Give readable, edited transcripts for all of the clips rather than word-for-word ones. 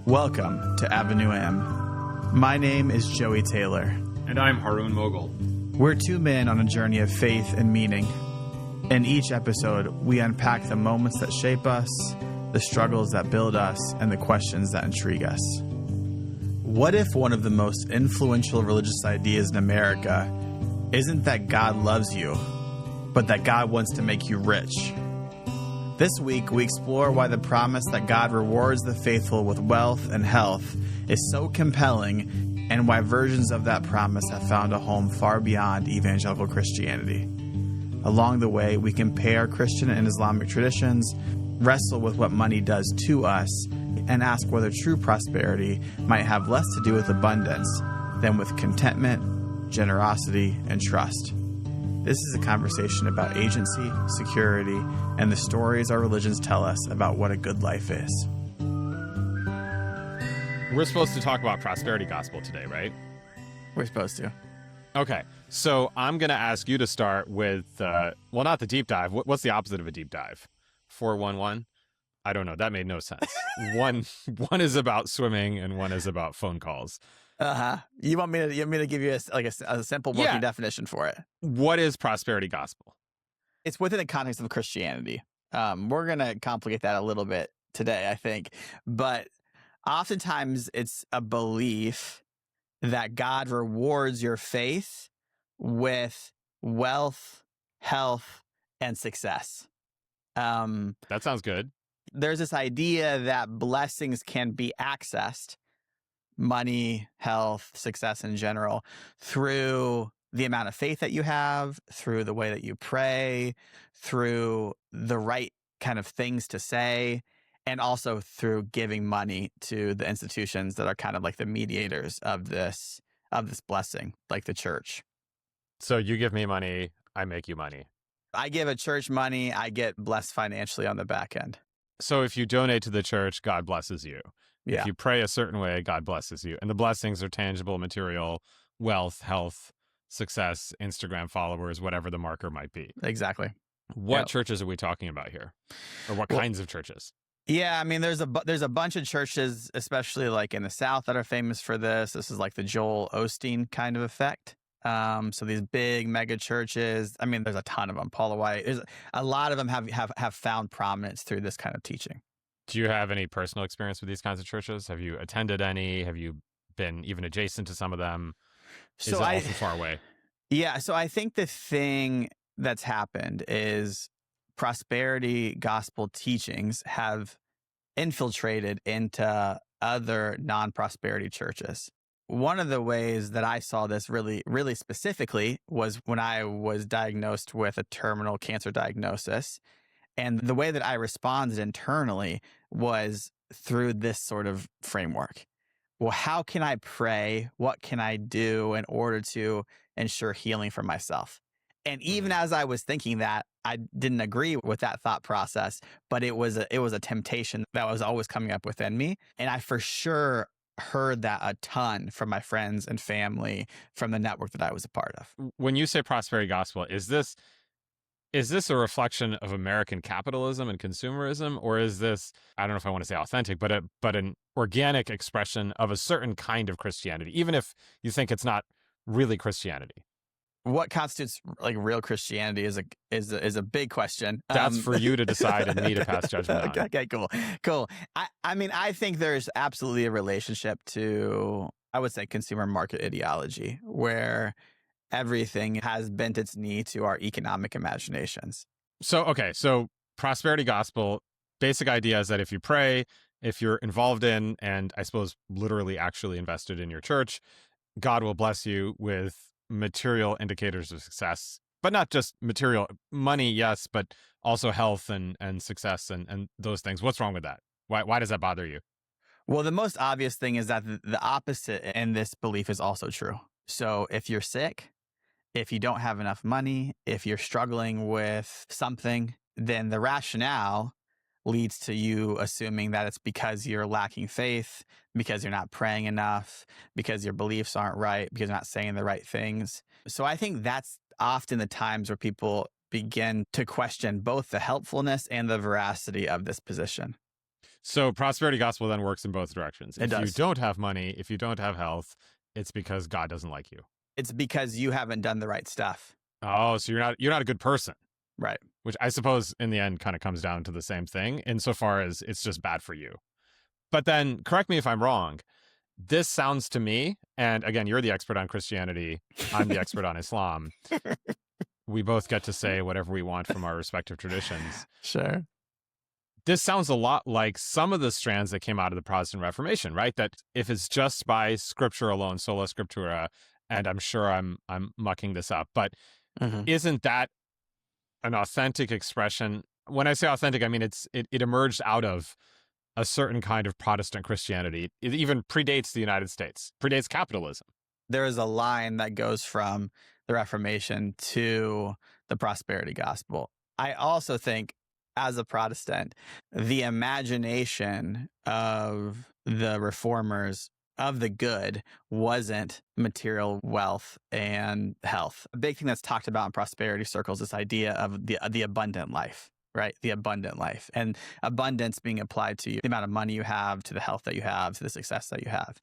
Welcome to Avenue M. My name is Joey Taylor. And I'm Haroon Mogul. We're two men on a journey of faith and meaning. In each episode, we unpack the moments that shape us, the struggles that build us, and the questions that intrigue us. What if one of the most influential religious ideas in America isn't that God loves you, but that God wants to make you rich? This week, we explore why the promise that God rewards the faithful with wealth and health is so compelling, and why versions of that promise have found a home far beyond evangelical Christianity. Along the way, we compare Christian and Islamic traditions, wrestle with what money does to us, and ask whether true prosperity might have less to do with abundance than with contentment, generosity, and trust. This is a conversation about agency, security, and the stories our religions tell us about what a good life is. We're supposed to talk about prosperity gospel today, right? We're supposed to. Okay, so I'm going to ask you to start with, not the deep dive. What's the opposite of a deep dive? 411? I don't know. That made no sense. One is about swimming and one is about phone calls. You want me to give you a simple working definition for it? What is prosperity gospel? It's within the context of Christianity. We're going to complicate that a little bit today, I think. But oftentimes it's a belief that God rewards your faith with wealth, health, and success. That sounds good. There's this idea that blessings can be accessed, money, health, success in general, through the amount of faith that you have, through the way that you pray, through the right kind of things to say, and also through giving money to the institutions that are kind of like the mediators of this blessing, like the church. So you give me money, I make you money. I give a church money, I get blessed financially on the back end. So if you donate to the church, God blesses you. Yeah. If you pray a certain way, God blesses you. And the blessings are tangible, material, wealth, health, success, Instagram followers, whatever the marker might be. Exactly. What churches are we talking about here? Or what kinds of churches? Yeah, I mean, there's a bunch of churches, especially like in the South, that are famous for this. This is like the Joel Osteen kind of effect. So these big mega churches, I mean, there's a ton of them. Paula White, there's a lot of them have found prominence through this kind of teaching. Do you have any personal experience with these kinds of churches? Have you attended any? Have you been even adjacent to some of them? Is it all too far away? Yeah, so I think the thing that's happened is prosperity gospel teachings have infiltrated into other non-prosperity churches. One of the ways that I saw this really, really specifically was when I was diagnosed with a terminal cancer diagnosis. And the way that I responded internally was through this sort of framework. Well, how can I pray? What can I do in order to ensure healing for myself? And even as I was thinking that, I didn't agree with that thought process, but it was a temptation that was always coming up within me. And I for sure heard that a ton from my friends and family from the network that I was a part of. When you say prosperity gospel, is this a reflection of American capitalism and consumerism, or is this, I don't know if I want to say authentic, but an organic expression of a certain kind of Christianity, even if you think it's not really Christianity? What constitutes like real Christianity is a big question. That's for you to decide and me to pass judgment on. Okay, cool. I mean, I think there's absolutely a relationship to, I would say, consumer market ideology, where everything has bent its knee to our economic imaginations. So prosperity gospel, basic idea is that if you pray, if you're involved in, and I suppose literally actually invested in your church, God will bless you with material indicators of success, but not just material money, yes, but also health and success and those things. What's wrong with that? Why does that bother you? Well, the most obvious thing is that the opposite in this belief is also true. So if you're sick, if you don't have enough money, if you're struggling with something, then the rationale leads to you assuming that it's because you're lacking faith, because you're not praying enough, because your beliefs aren't right, because you're not saying the right things. So I think that's often the times where people begin to question both the helpfulness and the veracity of this position. So prosperity gospel then works in both directions. It If you does. don't have money, if you don't have health, it's because God doesn't like you. It's because you haven't done the right stuff. Oh, so you're not a good person. Right. Which I suppose in the end kind of comes down to the same thing insofar as it's just bad for you. But then correct me if I'm wrong. This sounds to me, and again, you're the expert on Christianity, I'm the expert on Islam. We both get to say whatever we want from our respective traditions. Sure. This sounds a lot like some of the strands that came out of the Protestant Reformation, right? That if it's just by scripture alone, sola scriptura, and I'm sure I'm mucking this up, but isn't that an authentic expression? When I say authentic, I mean it emerged out of a certain kind of Protestant Christianity. It even predates the United States, predates capitalism. There is a line that goes from the Reformation to the prosperity gospel. I also think, as a Protestant, the imagination of the reformers of the good wasn't material wealth and health. A big thing that's talked about in prosperity circles, this idea of the abundant life, right? The abundant life, and abundance being applied to you, the amount of money you have, to the health that you have, to the success that you have.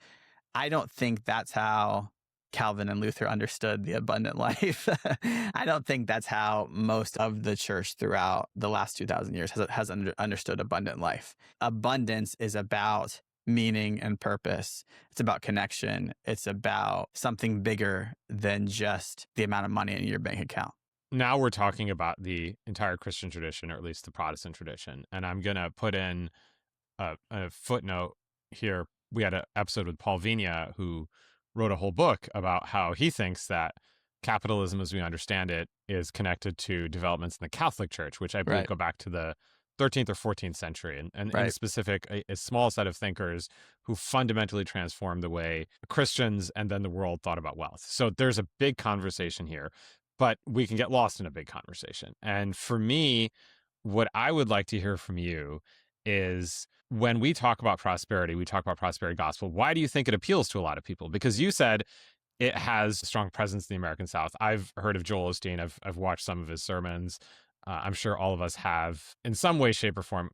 I don't think that's how Calvin and Luther understood the abundant life. I don't think that's how most of the church throughout the last 2,000 years has understood abundant life. Abundance is about meaning and purpose. It's about connection. It's about something bigger than just the amount of money in your bank account. Now we're talking about the entire Christian tradition, or at least the Protestant tradition. And I'm going to put in a footnote here. We had an episode with Paul Vigna, who wrote a whole book about how he thinks that capitalism, as we understand it, is connected to developments in the Catholic Church, which I believe go back to the 13th or 14th century, and in specific, a small set of thinkers who fundamentally transformed the way Christians and then the world thought about wealth. So there's a big conversation here, but we can get lost in a big conversation. And for me, what I would like to hear from you is, when we talk about prosperity, we talk about prosperity gospel. Why do you think it appeals to a lot of people? Because you said it has a strong presence in the American South. I've heard of Joel Osteen. I've watched some of his sermons. I'm sure all of us have, in some way, shape, or form,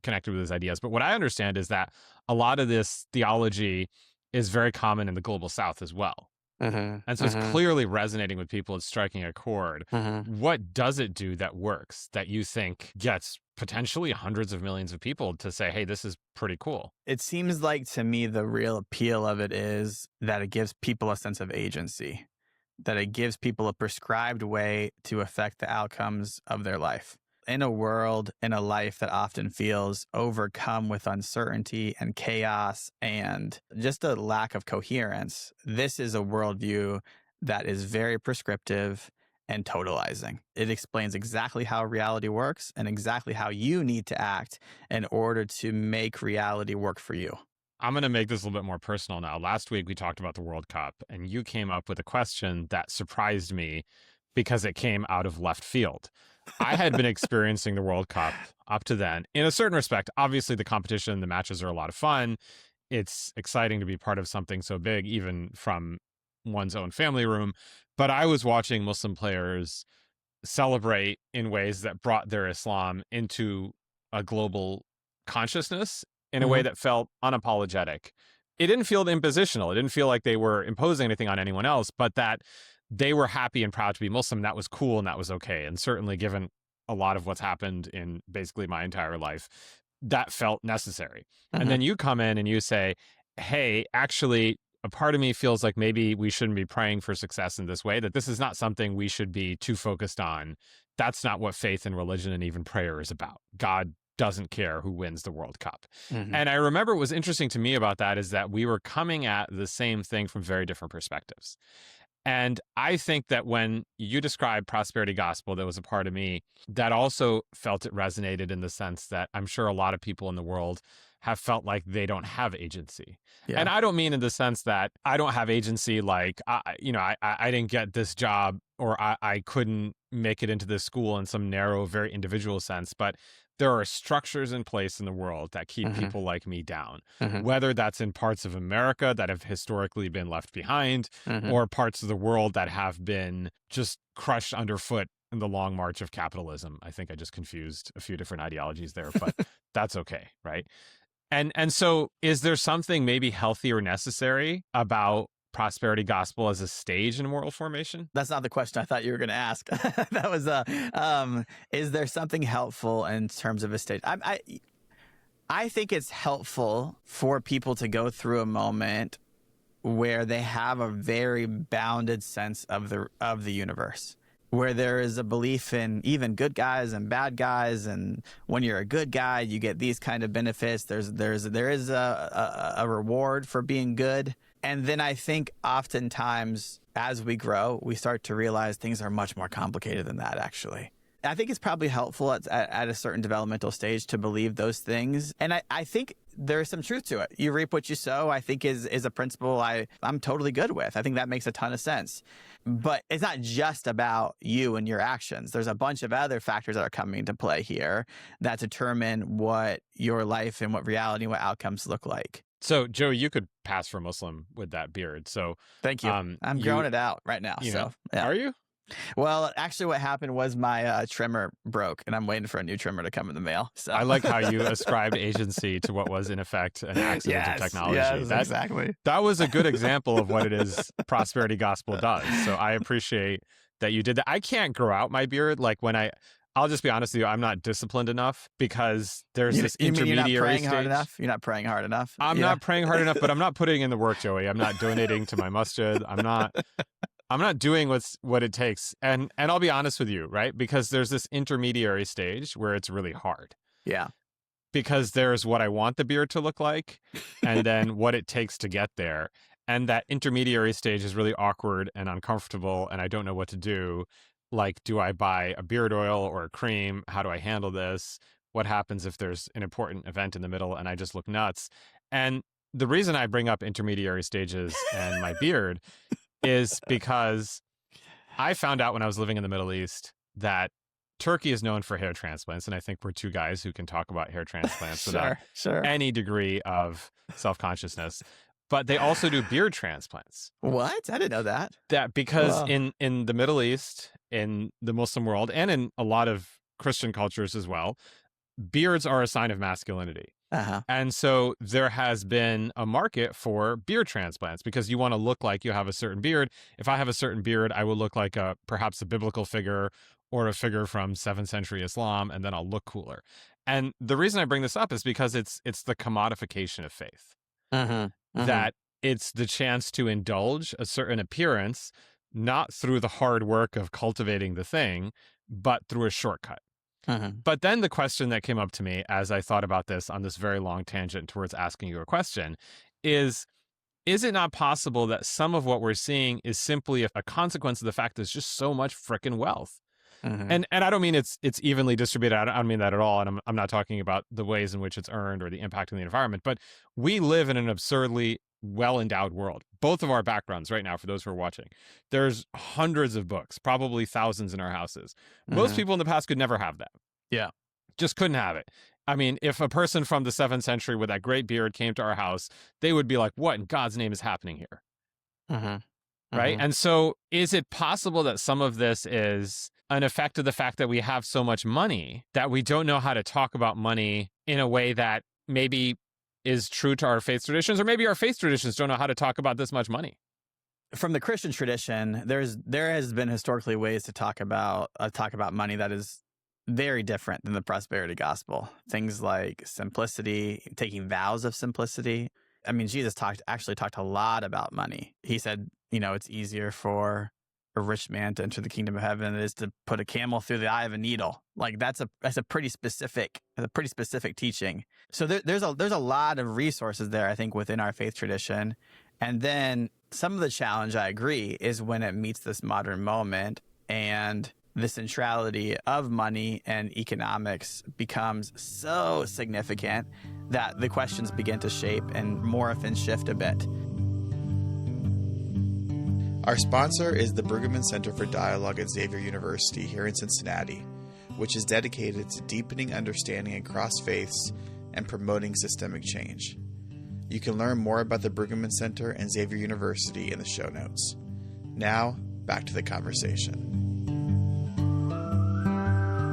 connected with his ideas. But what I understand is that a lot of this theology is very common in the global South as well. And so it's clearly resonating with people. It's striking a chord. What does it do that works, that you think gets potentially hundreds of millions of people to say, hey, this is pretty cool? It seems like, to me, the real appeal of it is that it gives people a sense of agency, that it gives people a prescribed way to affect the outcomes of their life. In a world, in a life that often feels overcome with uncertainty and chaos and just a lack of coherence, this is a worldview that is very prescriptive and totalizing. It explains exactly how reality works and exactly how you need to act in order to make reality work for you. I'm going to make this a little bit more personal now. Last week, we talked about the World Cup, and you came up with a question that surprised me because it came out of left field. I had been experiencing the World Cup up to then. In a certain respect, obviously the competition, the matches are a lot of fun. It's exciting to be part of something so big, even from one's own family room. But I was watching Muslim players celebrate in ways that brought their Islam into a global consciousness in a way that felt unapologetic. It didn't feel impositional. It didn't feel like they were imposing anything on anyone else, but that they were happy and proud to be Muslim. That was cool and that was okay. And certainly, given a lot of what's happened in basically my entire life, that felt necessary. And then you come in and you say, hey, actually, a part of me feels like maybe we shouldn't be praying for success in this way, that this is not something we should be too focused on. That's not what faith and religion and even prayer is about. God doesn't care who wins the World Cup. And I remember what was interesting to me about that is that we were coming at the same thing from very different perspectives. And I think that when you described prosperity gospel, that was a part of me that also felt it resonated in the sense that I'm sure a lot of people in the world have felt like they don't have agency. And I don't mean in the sense that I don't have agency, like, I didn't get this job, or I couldn't make it into this school in some narrow, very individual sense, but there are structures in place in the world that keep people like me down, whether that's in parts of America that have historically been left behind, or parts of the world that have been just crushed underfoot in the long march of capitalism. I think I just confused a few different ideologies there, but that's okay, right? And so is there something maybe healthy or necessary about prosperity gospel as a stage in moral formation? That's not the question I thought you were going to ask. That was, is there something helpful in terms of a stage? I think it's helpful for people to go through a moment where they have a very bounded sense of the universe, where there is a belief in even good guys and bad guys, and when you're a good guy, you get these kind of benefits. There is a reward for being good, and then I think oftentimes as we grow, we start to realize things are much more complicated than that. Actually, I think it's probably helpful at a certain developmental stage to believe those things, and I think there's some truth to it. You reap what you sow, I think is a principle I'm totally good with. I think that makes a ton of sense. But it's not just about you and your actions. There's a bunch of other factors that are coming into play here that determine what your life and what reality and what outcomes look like. So, Joey, you could pass for Muslim with that beard. So, thank you. I'm growing it out right now. So, yeah. Are you? Well, actually, what happened was my trimmer broke, and I'm waiting for a new trimmer to come in the mail. So. I like how you ascribed agency to what was, in effect, an accident of technology. Yes, exactly. That was a good example of what it is prosperity gospel does. So I appreciate that you did that. I can't grow out my beard. Like I'll just be honest with you, I'm not disciplined enough because there's this intermediary you're not praying stage. hard enough? You're not praying hard enough? I'm not praying hard enough, but I'm not putting in the work, Joey. I'm not donating to my masjid. I'm not doing what it takes. And I'll be honest with you, right? Because there's this intermediary stage where it's really hard. Yeah. Because there's what I want the beard to look like and then what it takes to get there. And that intermediary stage is really awkward and uncomfortable, and I don't know what to do. Like, do I buy a beard oil or a cream? How do I handle this? What happens if there's an important event in the middle and I just look nuts? And the reason I bring up intermediary stages and my beard is because I found out when I was living in the Middle East that Turkey is known for hair transplants. And I think we're two guys who can talk about hair transplants without any degree of self-consciousness. But they also do beard transplants. What? I didn't know that. Because in the Middle East, in the Muslim world, and in a lot of Christian cultures as well, beards are a sign of masculinity. Uh-huh. And so there has been a market for beard transplants because you want to look like you have a certain beard. If I have a certain beard, I will look like perhaps a biblical figure or a figure from 7th century Islam, and then I'll look cooler. And the reason I bring this up is because it's the commodification of faith. That it's the chance to indulge a certain appearance, not through the hard work of cultivating the thing, but through a shortcut. But then the question that came up to me as I thought about this on this very long tangent towards asking you a question is it not possible that some of what we're seeing is simply a consequence of the fact there's just so much frickin' wealth? And I don't mean it's evenly distributed. I don't mean that at all. And I'm not talking about the ways in which it's earned or the impact on the environment. But we live in an absurdly well-endowed world. Both of our backgrounds right now, for those who are watching, there's hundreds of books, probably thousands in our houses. Most people in the past could never have that. Yeah. Just couldn't have it. I mean, if a person from the 7th century with that great beard came to our house, they would be like, what in God's name is happening here? Right? And so is it possible that some of this is an effect of the fact that we have so much money that we don't know how to talk about money in a way that maybe is true to our faith traditions, or maybe our faith traditions don't know how to talk about this much money? From the Christian tradition, there has been historically ways to talk about money that is very different than the prosperity gospel. Things like simplicity, taking vows of simplicity. I mean, Jesus actually talked a lot about money. He said, it's easier for a rich man to enter the kingdom of heaven than it is to put a camel through the eye of a needle. Like that's a pretty specific teaching. So there's a lot of resources there, I think, within our faith tradition. And then some of the challenge, I agree, is when it meets this modern moment and the centrality of money and economics becomes so significant that the questions begin to shape and morph and shift a bit. Our sponsor is the Brueggemann Center for Dialogue at Xavier University here in Cincinnati, which is dedicated to deepening understanding across faiths and promoting systemic change. You can learn more about the Brueggemann Center and Xavier University in the show notes. Now, back to the conversation.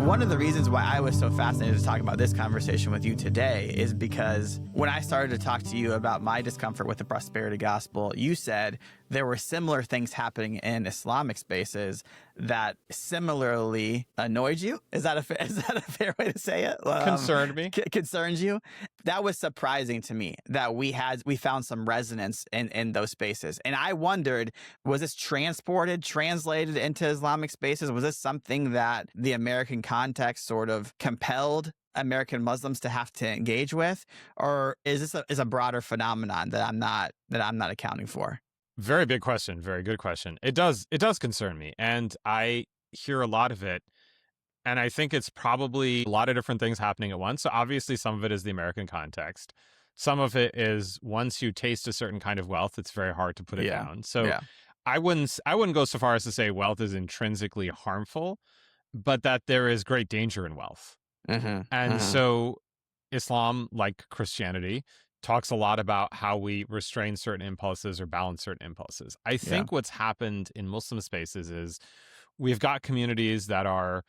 One of the reasons why I was so fascinated to talk about this conversation with you today is because when I started to talk to you about my discomfort with the prosperity gospel, you said there were similar things happening in Islamic spaces that similarly annoyed you. Is that a fair way to say it? Concerned me. Concerns you? That was surprising to me that we found some resonance in those spaces. And I wondered, was this translated into Islamic spaces? Was this something that the American context sort of compelled American Muslims to have to engage with? Or is this a broader phenomenon that I'm not accounting for? Very big question. Very good question. It does concern me. And I hear a lot of it. And I think it's probably a lot of different things happening at once. So obviously some of it is the American context. Some of it is once you taste a certain kind of wealth, it's very hard to put it down. So I wouldn't go so far as to say wealth is intrinsically harmful, but that there is great danger in wealth. And so Islam, like Christianity, talks a lot about how we restrain certain impulses or balance certain impulses. I think what's happened in Muslim spaces is we've got communities that are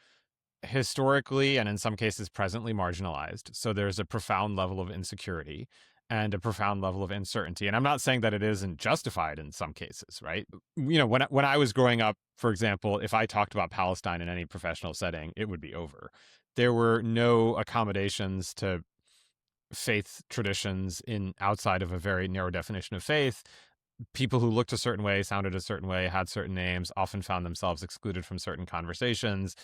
historically and in some cases presently marginalized. So there's a profound level of insecurity and a profound level of uncertainty. And I'm not saying that it isn't justified in some cases, right? You know, when I was growing up, for example, if I talked about Palestine in any professional setting, it would be over. There were no accommodations to faith traditions outside of a very narrow definition of faith. People who looked a certain way, sounded a certain way, had certain names, often found themselves excluded from certain conversations.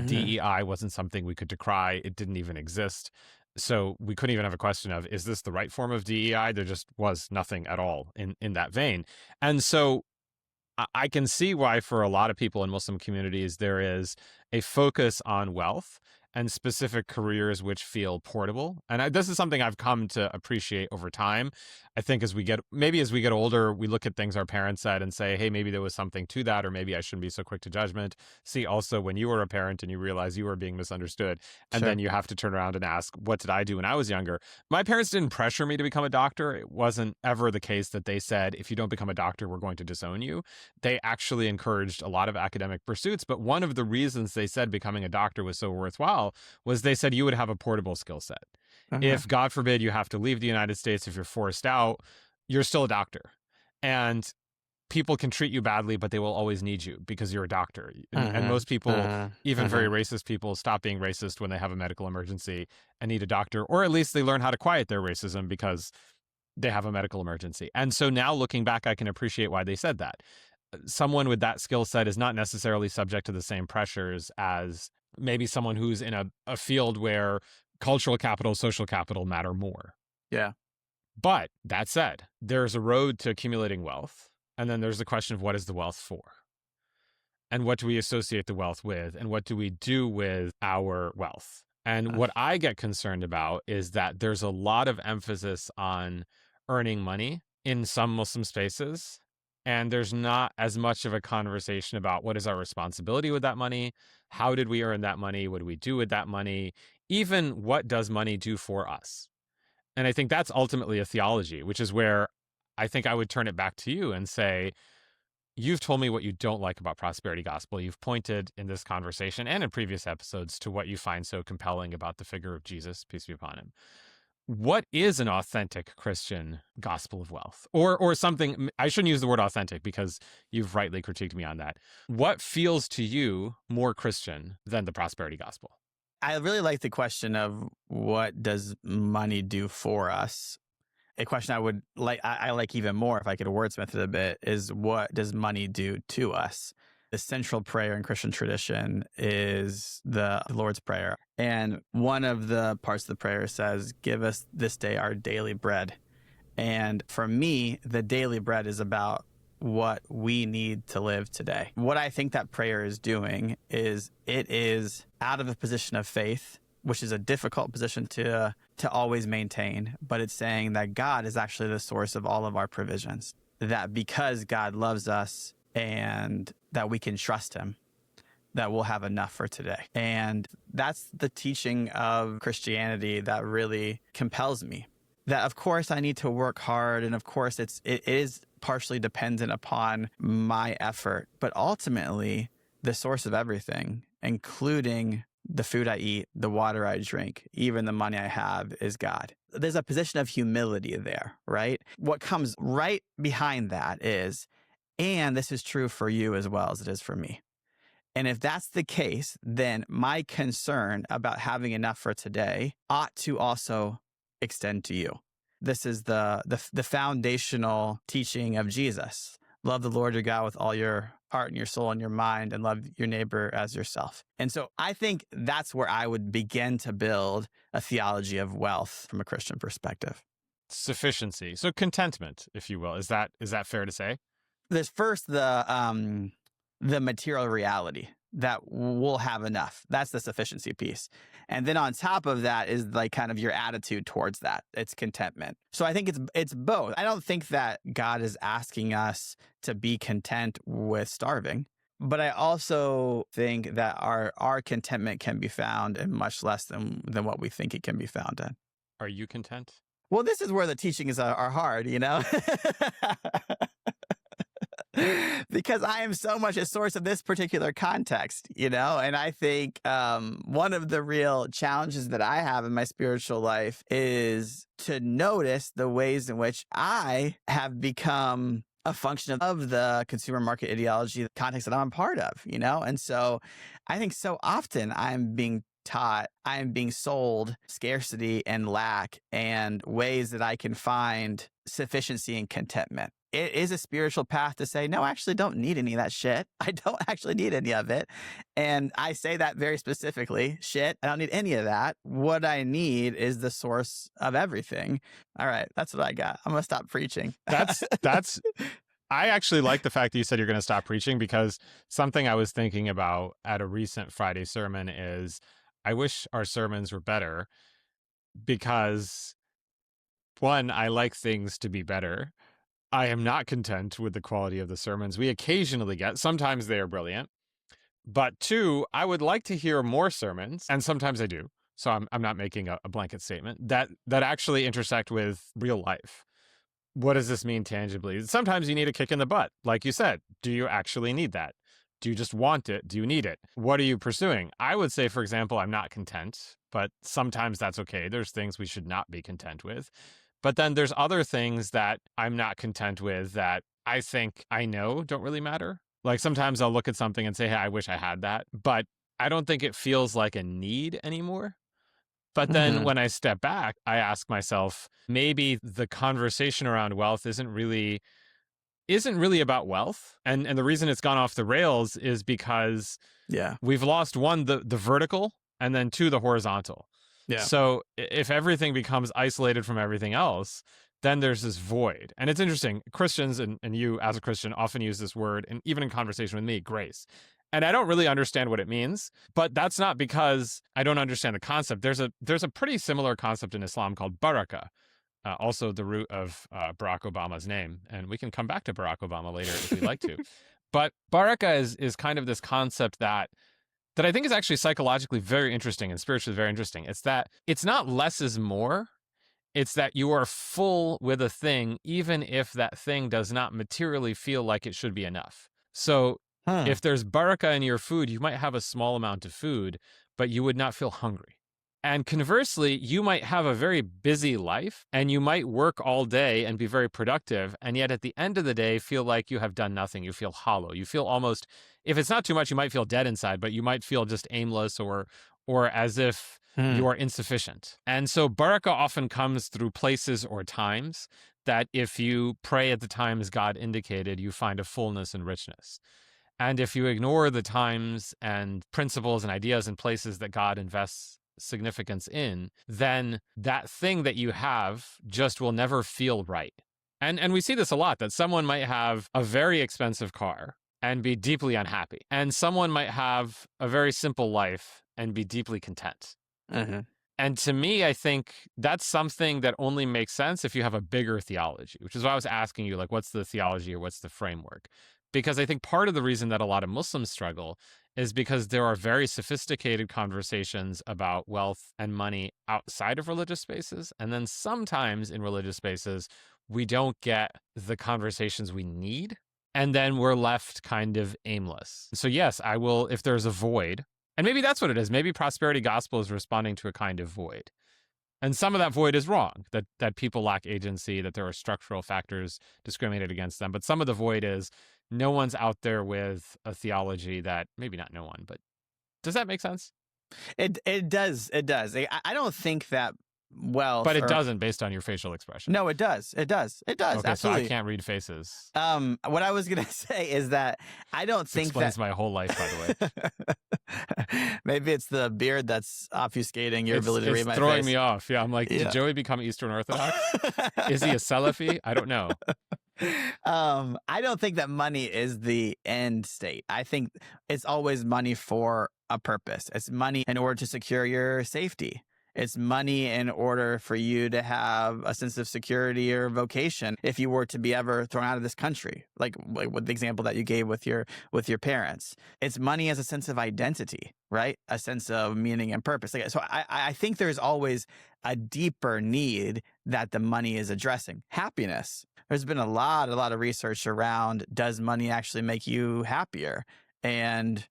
DEI wasn't something we could decry. It didn't even exist. So we couldn't even have a question of, is this the right form of DEI? There just was nothing at all in that vein. And so I can see why for a lot of people in Muslim communities, there is a focus on wealth and specific careers which feel portable. And this is something I've come to appreciate over time. I think as we get older, we look at things our parents said and say, hey, maybe there was something to that, or maybe I shouldn't be so quick to judgment. See also when you were a parent and you realize you were being misunderstood, and then you have to turn around and ask, what did I do when I was younger? My parents didn't pressure me to become a doctor. It wasn't ever the case that they said, if you don't become a doctor, we're going to disown you. They actually encouraged a lot of academic pursuits. But one of the reasons they said becoming a doctor was so worthwhile was they said you would have a portable skill set. If, God forbid, you have to leave the United States, if you're forced out, you're still a doctor. And people can treat you badly, but they will always need you because you're a doctor. And most people, even very racist people, stop being racist when they have a medical emergency and need a doctor, or at least they learn how to quiet their racism because they have a medical emergency. And so now looking back, I can appreciate why they said that. Someone with that skill set is not necessarily subject to the same pressures as maybe someone who's in a field where cultural capital, social capital matter more. Yeah. But that said, there's a road to accumulating wealth. And then there's the question of what is the wealth for? And what do we associate the wealth with? And what do we do with our wealth? And what I get concerned about is that there's a lot of emphasis on earning money in some Muslim spaces. And there's not as much of a conversation about what is our responsibility with that money? How did we earn that money? What do we do with that money? Even what does money do for us? And I think that's ultimately a theology, which is where I think I would turn it back to you and say, you've told me what you don't like about prosperity gospel. You've pointed in this conversation and in previous episodes to what you find so compelling about the figure of Jesus, peace be upon him. What is an authentic Christian gospel of wealth? Or something, I shouldn't use the word authentic because you've rightly critiqued me on that. What feels to you more Christian than the prosperity gospel? I really like the question of what does money do for us? A question I would like, I like even more if I could wordsmith it a bit, is what does money do to us? The central prayer in Christian tradition is the Lord's Prayer. And one of the parts of the prayer says, give us this day our daily bread. And for me, the daily bread is about what we need to live today. What I think that prayer is doing is it is out of a position of faith, which is a difficult position to always maintain, but it's saying that God is actually the source of all of our provisions. That because God loves us and that we can trust him, that we'll have enough for today. And that's the teaching of Christianity that really compels me. That of course I need to work hard, and of course it is partially dependent upon my effort, but ultimately the source of everything, including the food I eat, the water I drink, even the money I have is God. There's a position of humility there, right? What comes right behind that is, and this is true for you as well as it is for me. And if that's the case, then my concern about having enough for today ought to also extend to you. This is the foundational teaching of Jesus. Love the Lord your God with all your heart and your soul and your mind, and love your neighbor as yourself. And so I think that's where I would begin to build a theology of wealth from a Christian perspective. Sufficiency. So contentment, if you will. Is that fair to say? There's first the material reality that we'll have enough. That's the sufficiency piece. And then on top of that is like kind of your attitude towards that. It's contentment. So I think it's both. I don't think that God is asking us to be content with starving, but I also think that our contentment can be found in much less than what we think it can be found in. Are you content? Well, this is where the teachings are hard, you know? Because I am so much a source of this particular context, you know? And I think one of the real challenges that I have in my spiritual life is to notice the ways in which I have become a function of the consumer market ideology, the context that I'm a part of, you know? And so I think so often I'm being taught, I am being sold scarcity and lack and ways that I can find sufficiency and contentment. It is a spiritual path to say, no, I actually don't need any of that shit. I don't actually need any of it. And I say that very specifically. Shit, I don't need any of that. What I need is the source of everything. All right, that's what I got. I'm going to stop preaching. That's I actually like the fact that you said you're going to stop preaching, because something I was thinking about at a recent Friday sermon is I wish our sermons were better because, one, I like things to be better. I am not content with the quality of the sermons we occasionally get. Sometimes they are brilliant. But two, I would like to hear more sermons, and sometimes I do. So I'm not making a blanket statement, that actually intersect with real life. What does this mean tangibly? Sometimes you need a kick in the butt. Like you said, do you actually need that? Do you just want it? Do you need it? What are you pursuing? I would say, for example, I'm not content, but sometimes that's okay. There's things we should not be content with. But then there's other things that I'm not content with that I think I know don't really matter. Like sometimes I'll look at something and say, hey, I wish I had that, but I don't think it feels like a need anymore. But then when I step back, I ask myself, maybe the conversation around wealth isn't really about wealth. And the reason it's gone off the rails is because we've lost, one, the vertical, and then two, the horizontal. Yeah. So if everything becomes isolated from everything else, then there's this void. And it's interesting. Christians, and you as a Christian, often use this word, and even in conversation with me, grace. And I don't really understand what it means, but that's not because I don't understand the concept. There's a pretty similar concept in Islam called barakah, also the root of Barack Obama's name. And we can come back to Barack Obama later if we'd like to. But barakah is kind of this concept that I think is actually psychologically very interesting and spiritually very interesting. It's that it's not less is more. It's that you are full with a thing, even if that thing does not materially feel like it should be enough. So if there's barakah in your food, you might have a small amount of food, but you would not feel hungry. And conversely, you might have a very busy life and you might work all day and be very productive. And yet at the end of the day, feel like you have done nothing. You feel hollow. You feel almost, if it's not too much, you might feel dead inside, but you might feel just aimless or as if you are insufficient. And so barakah often comes through places or times that if you pray at the times God indicated, you find a fullness and richness. And if you ignore the times and principles and ideas and places that God invests significance in, then that thing that you have just will never feel right. And we see this a lot, that someone might have a very expensive car and be deeply unhappy. And someone might have a very simple life and be deeply content. And to me, I think that's something that only makes sense if you have a bigger theology, which is why I was asking you, like, what's the theology or what's the framework? Because I think part of the reason that a lot of Muslims struggle is because there are very sophisticated conversations about wealth and money outside of religious spaces. And then sometimes in religious spaces, we don't get the conversations we need. And then we're left kind of aimless. So yes, I will, if there's a void, And maybe that's what it is. Maybe prosperity gospel is responding to a kind of void. And some of that void is wrong, that people lack agency, that there are structural factors discriminated against them. But some of the void is no one's out there with a theology that, maybe not no one, but does that make sense? It does. I don't think that wealth. But it doesn't based on your facial expression. No, it does. It does. Okay, Absolutely. so I can't read faces. What I was gonna say is that I don't think explains that my whole life, by the way. maybe it's the beard that's obfuscating your ability to read my face. It's throwing me off. Yeah, I'm like, Yeah. Did Joey become Eastern Orthodox? Is he a Salafi? I don't know. I don't think that money is the end state. I think it's always money for a purpose. It's money in order to secure your safety. It's money in order for you to have a sense of security or vocation if you were to be ever thrown out of this country, like with the example that you gave with your parents. It's money as a sense of identity, right? A sense of meaning and purpose. So I think there's always a deeper need that the money is addressing. Happiness. There's been a lot of research around, does money actually make you happier? And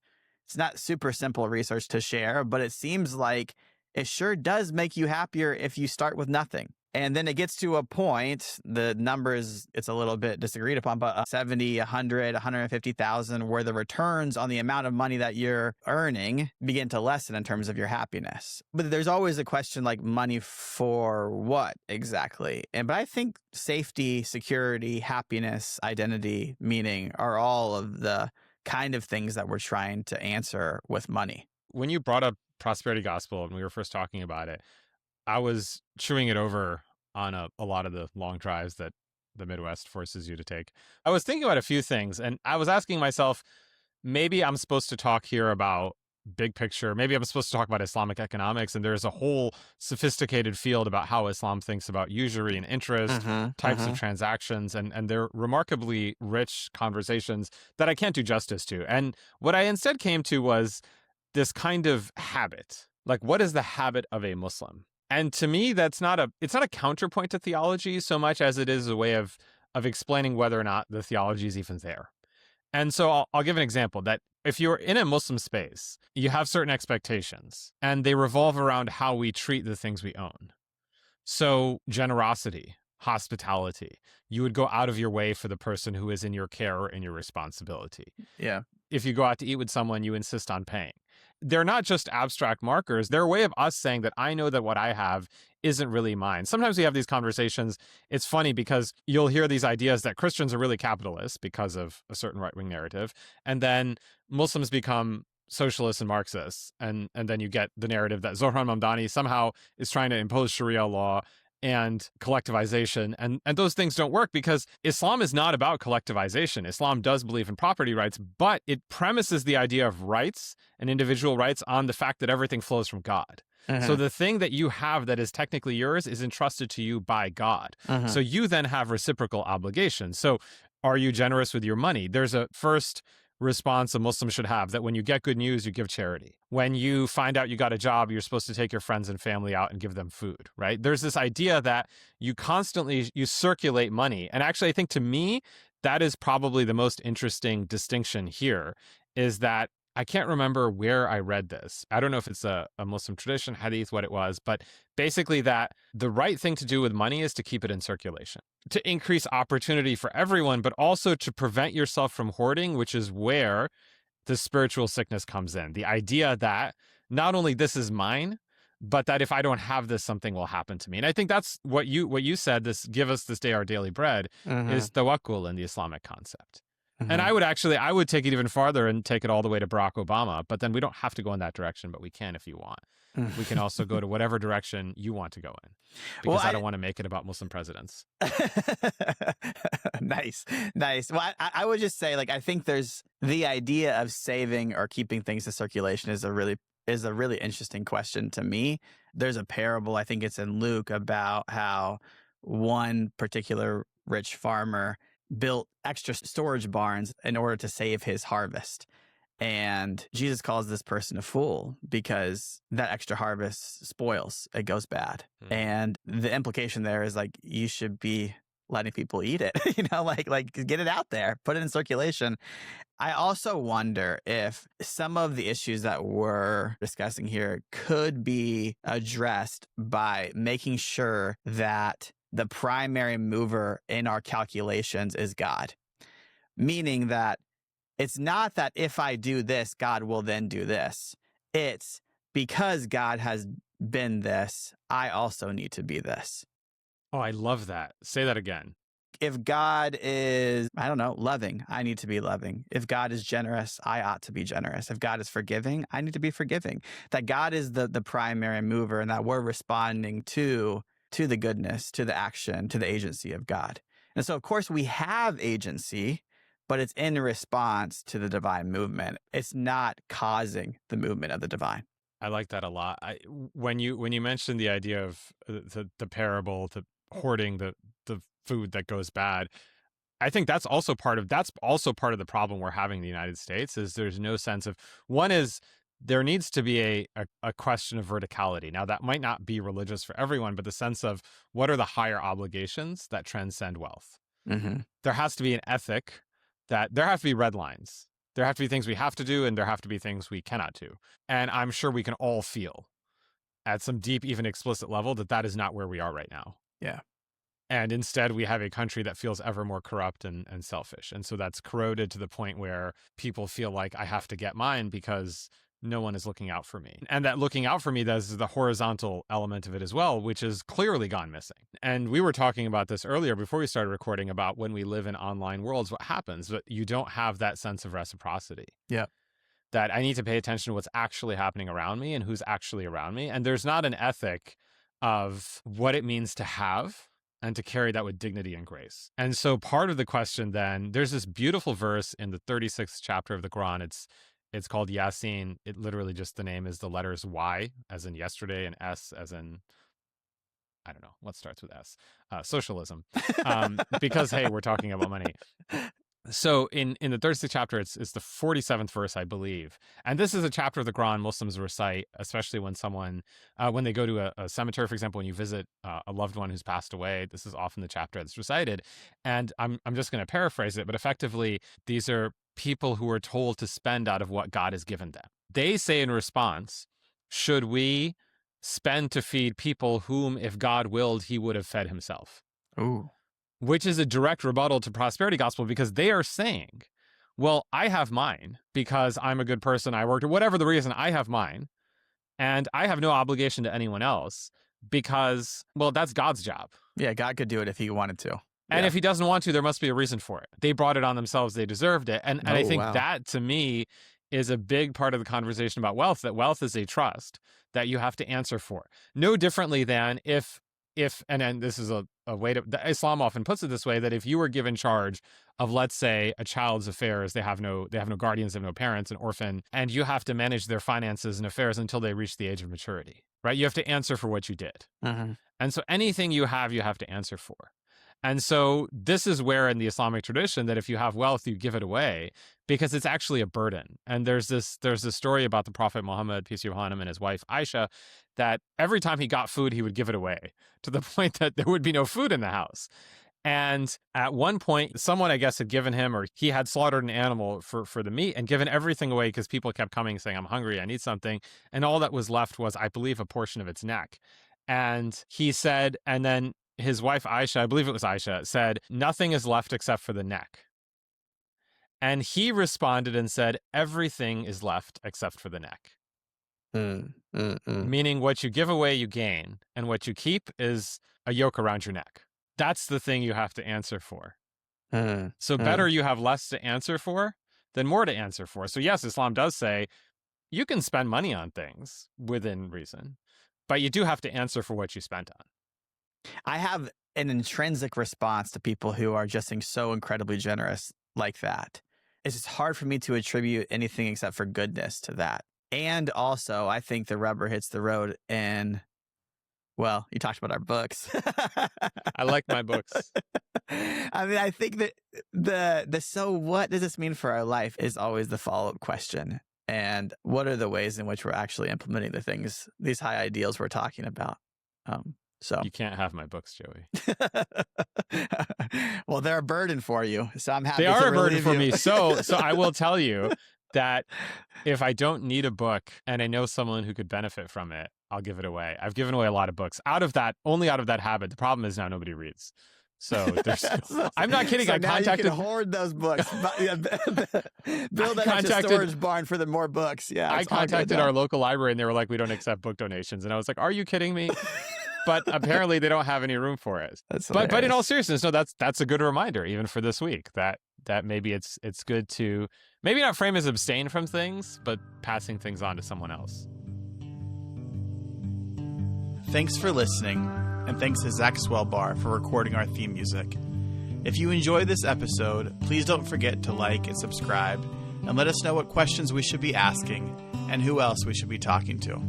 it's not super simple research to share, but it seems like it sure does make you happier if you start with nothing. And then it gets to a point, the numbers, it's a little bit disagreed upon, but 70, 100, 150,000, where the returns on the amount of money that you're earning begin to lessen in terms of your happiness. But there's always a question like, money for what exactly? But I think safety, security, happiness, identity, meaning are all of the kind of things that we're trying to answer with money. When you brought up prosperity gospel and we were first talking about it, I was chewing it over on a lot of the long drives that the Midwest forces you to take. I was thinking about a few things, and I was asking myself, maybe I'm supposed to talk here about big picture. Maybe I'm supposed to talk about Islamic economics, and there's a whole sophisticated field about how Islam thinks about usury and interest, types of transactions, and they're remarkably rich conversations that I can't do justice to. And what I instead came to was this kind of habit. Like, what is the habit of a Muslim? And to me, it's not a counterpoint to theology so much as it is a way of explaining whether or not the theology is even there. And so I'll give an example that if you're in a Muslim space, you have certain expectations and they revolve around how we treat the things we own. So generosity, hospitality, you would go out of your way for the person who is in your care or in your responsibility. Yeah. If you go out to eat with someone, you insist on paying. They're not just abstract markers. They're a way of us saying that I know that what I have isn't really mine. Sometimes we have these conversations. It's funny because you'll hear these ideas that Christians are really capitalists because of a certain right-wing narrative. And then Muslims become socialists and Marxists. And then you get the narrative that Zohran Mamdani somehow is trying to impose Sharia law and collectivization. And those things don't work because Islam is not about collectivization. Islam does believe in property rights, but it premises the idea of rights and individual rights on the fact that everything flows from God. So the thing that you have that is technically yours is entrusted to you by God. So you then have reciprocal obligations. So are you generous with your money? There's a first response a Muslim should have, that when you get good news, you give charity. When you find out you got a job, you're supposed to take your friends and family out and give them food, right? There's this idea that you circulate money. And actually, I think to me, that is probably the most interesting distinction here, is that I can't remember where I read this. I don't know if it's a Muslim tradition, hadith, what it was, but basically that the right thing to do with money is to keep it in circulation, to increase opportunity for everyone, but also to prevent yourself from hoarding, which is where the spiritual sickness comes in. The idea that not only this is mine, but that if I don't have this, something will happen to me. And I think that's what you said, this give us this day our daily bread, is tawakkul in the Islamic concept. And I would take it even farther and take it all the way to Barack Obama, but then we don't have to go in that direction, but we can if you want. We can also go to whatever direction you want to go in, because I don't want to make it about Muslim presidents. Nice. Well, I would just say, like, I think there's the idea of saving or keeping things in circulation is a really interesting question to me. There's a parable, I think it's in Luke, about how one particular rich farmer built extra storage barns in order to save his harvest. And Jesus calls this person a fool because that extra harvest spoils, it goes bad. And the implication there is like, you should be letting people eat it, like get it out there, put it in circulation. I also wonder if some of the issues that we're discussing here could be addressed by making sure that the primary mover in our calculations is God. Meaning that it's not that if I do this, God will then do this. It's because God has been this, I also need to be this. Oh, I love that. Say that again. If God is, I don't know, loving, I need to be loving. If God is generous, I ought to be generous. If God is forgiving, I need to be forgiving. That God is the primary mover and that we're responding to the goodness, to the action, to the agency of God. And so, of course, we have agency, but it's in response to the divine movement. It's not causing the movement of the divine. I like that a lot. When you mentioned the idea of the parable, the hoarding the food that goes bad, I think that's also part of the problem we're having in the United States is there's no sense of, one is there needs to be a question of verticality. Now that might not be religious for everyone, but the sense of what are the higher obligations that transcend wealth? Mm-hmm. There has to be an ethic that there have to be red lines. There have to be things we have to do and there have to be things we cannot do. And I'm sure we can all feel at some deep, even explicit level that is not where we are right now. Yeah. And instead, we have a country that feels ever more corrupt and selfish. And so that's corroded to the point where people feel like I have to get mine because no one is looking out for me. And that looking out for me, that's the horizontal element of it as well, which has clearly gone missing. And we were talking about this earlier before we started recording about when we live in online worlds, what happens, but you don't have that sense of reciprocity. Yeah. That I need to pay attention to what's actually happening around me and who's actually around me. And there's not an ethic of what it means to have and to carry that with dignity and grace. And so part of the question then, there's this beautiful verse in the 36th chapter of the Quran. It's called Yasin. It literally just, the name is the letters Y as in yesterday and S as in, I don't know, what starts with S? Socialism. Because, hey, we're talking about money. So in the 36th chapter, it's the 47th verse, I believe. And this is a chapter of the Quran Muslims recite, especially when when they go to a cemetery, for example, when you visit a loved one who's passed away, this is often the chapter that's recited. And I'm just going to paraphrase it, but effectively, these are people who are told to spend out of what God has given them. They say in response, should we spend to feed people whom, if God willed, he would have fed himself? Ooh. Which is a direct rebuttal to prosperity gospel because they are saying, well, I have mine because I'm a good person, I worked, or whatever the reason, I have mine, and I have no obligation to anyone else because, well, that's God's job. Yeah, God could do it if he wanted to. And if he doesn't want to, there must be a reason for it. They brought it on themselves. They deserved it. And I think that, to me, is a big part of the conversation about wealth, that wealth is a trust that you have to answer for. No differently than if and this is a way to, Islam often puts it this way, that if you were given charge of, let's say, a child's affairs, they have no guardians, they have no parents, an orphan, and you have to manage their finances and affairs until they reach the age of maturity, right? You have to answer for what you did. Mm-hmm. And so anything you have to answer for. And so this is where in the Islamic tradition that if you have wealth, you give it away because it's actually a burden. And there's this story about the Prophet Muhammad, peace be upon him, and his wife Aisha, that every time he got food, he would give it away to the point that there would be no food in the house. And at one point, someone, I guess, had given him, or he had slaughtered an animal for the meat and given everything away because people kept coming saying, I'm hungry, I need something. And all that was left was, I believe, a portion of its neck. And he said, and then his wife Aisha, I believe it was Aisha, said, nothing is left except for the neck. And he responded and said, everything is left except for the neck. Meaning what you give away, you gain. And what you keep is a yoke around your neck. That's the thing you have to answer for. So better you have less to answer for than more to answer for. So yes, Islam does say you can spend money on things within reason, but you do have to answer for what you spent on. I have an intrinsic response to people who are just so incredibly generous like that. It's just hard for me to attribute anything except for goodness to that. And also, I think the rubber hits the road in, well, you talked about our books. I like my books. I mean, I think that the so what does this mean for our life is always the follow-up question. And what are the ways in which we're actually implementing the things, these high ideals we're talking about? So You can't have my books, Joey. well, they're a burden for you. So I'm happy They are to a burden relieve for you. me. So I will tell you that if I don't need a book and I know someone who could benefit from it, I'll give it away. I've given away a lot of books only out of that habit. The problem is now nobody reads. So I'm not kidding. So I now contacted. you can hoard those books. Build an extra storage barn for the more books. Yeah, I it's all good, contacted though. our local library and they were like, we don't accept book donations. And I was like, are you kidding me? But apparently they don't have any room for it. But in all seriousness, no, that's a good reminder, even for this week, that maybe it's good to maybe not frame as abstain from things, but passing things on to someone else. Thanks for listening, and thanks to Zach Swellbar for recording our theme music. If you enjoyed this episode, please don't forget to like and subscribe, and let us know what questions we should be asking and who else we should be talking to.